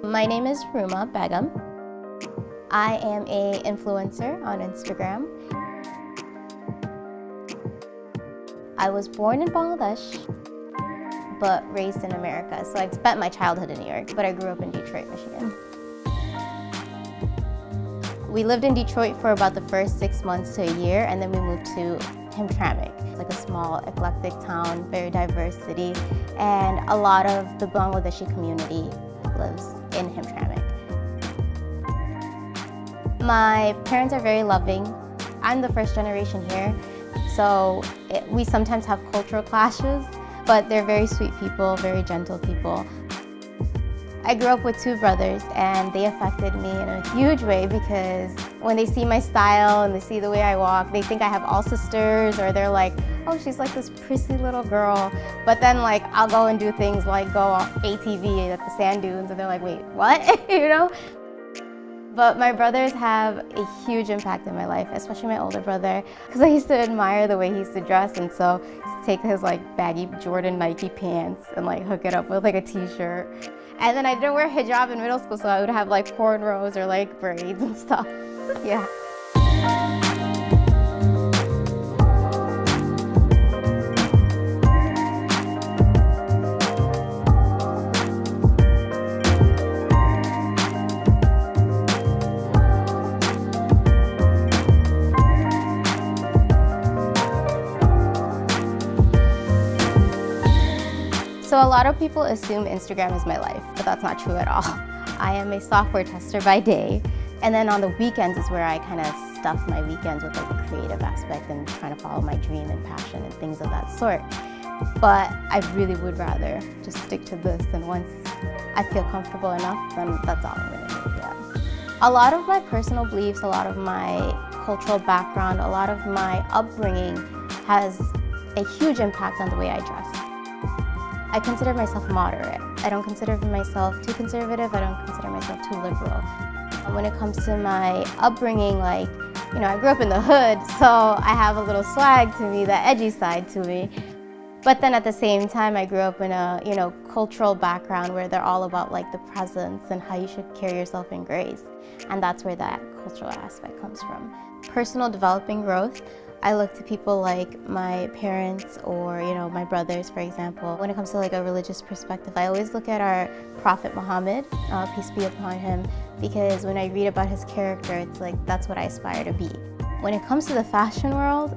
My name is Ruma Begum. I am an influencer on Instagram. I was born in Bangladesh, but raised in America. So I spent my childhood in New York, but I grew up in Detroit, Michigan. We lived in Detroit for about the first 6 months to a year, and then we moved to Hamtramck, like a small, eclectic town, very diverse city, and a lot of the Bangladeshi community lives in Hamtramck. My parents are very loving. I'm the first generation here, so we sometimes have cultural clashes, but they're very sweet people, very gentle people. I grew up with 2 brothers, and they affected me in a huge way because when they see my style and they see the way I walk, they think I have all sisters, or they're like, oh, she's like this prissy little girl. But then like I'll go and do things like go on ATV at the sand dunes, and they're like, wait, what? You know? But my brothers have a huge impact in my life, especially my older brother, because I used to admire the way he used to dress, and so take his like baggy Jordan Nike pants and like hook it up with like a t-shirt. And then I didn't wear hijab in middle school, so I would have like cornrows or like braids and stuff. Yeah. So a lot of people assume Instagram is my life, but that's not true at all. I am a software tester by day, and then on the weekends is where I kind of stuff my weekends with like the creative aspect and trying to follow my dream and passion and things of that sort. But I really would rather just stick to this, and once I feel comfortable enough, then that's all I'm gonna do, yeah. A lot of my personal beliefs, a lot of my cultural background, a lot of my upbringing has a huge impact on the way I dress. I consider myself moderate. I don't consider myself too conservative. I don't consider myself too liberal. When it comes to my upbringing, like, you know, I grew up in the hood, so I have a little swag to me, the edgy side to me. But then at the same time, I grew up in a, you know, cultural background where they're all about like the presence and how you should carry yourself in grace. And that's where that cultural aspect comes from. Personal developing growth. I look to people like my parents or, you know, my brothers, for example. When it comes to like a religious perspective, I always look at our Prophet Muhammad, peace be upon him, because when I read about his character, it's like, that's what I aspire to be. When it comes to the fashion world,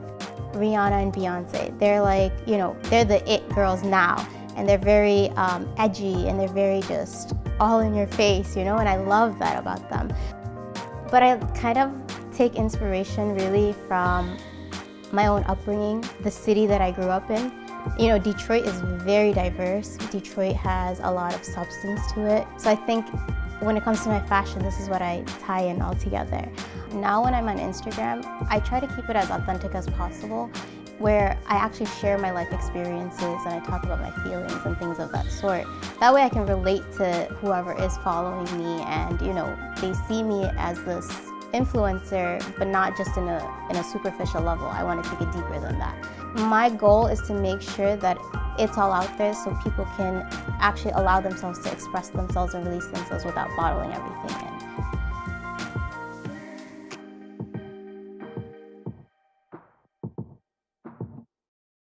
Rihanna and Beyonce, they're like, you know, they're the it girls now, and they're very edgy, and they're very just all in your face, you know, and I love that about them. But I kind of take inspiration really from my own upbringing, the city that I grew up in. You know, Detroit is very diverse. Detroit has a lot of substance to it. So I think when it comes to my fashion, this is what I tie in all together. Now when I'm on Instagram, I try to keep it as authentic as possible, where I actually share my life experiences and I talk about my feelings and things of that sort. That way I can relate to whoever is following me, and, you know, they see me as this influencer, but not just in a superficial level. I want to take it deeper than that. My goal is to make sure that it's all out there so people can actually allow themselves to express themselves and release themselves without bottling everything in.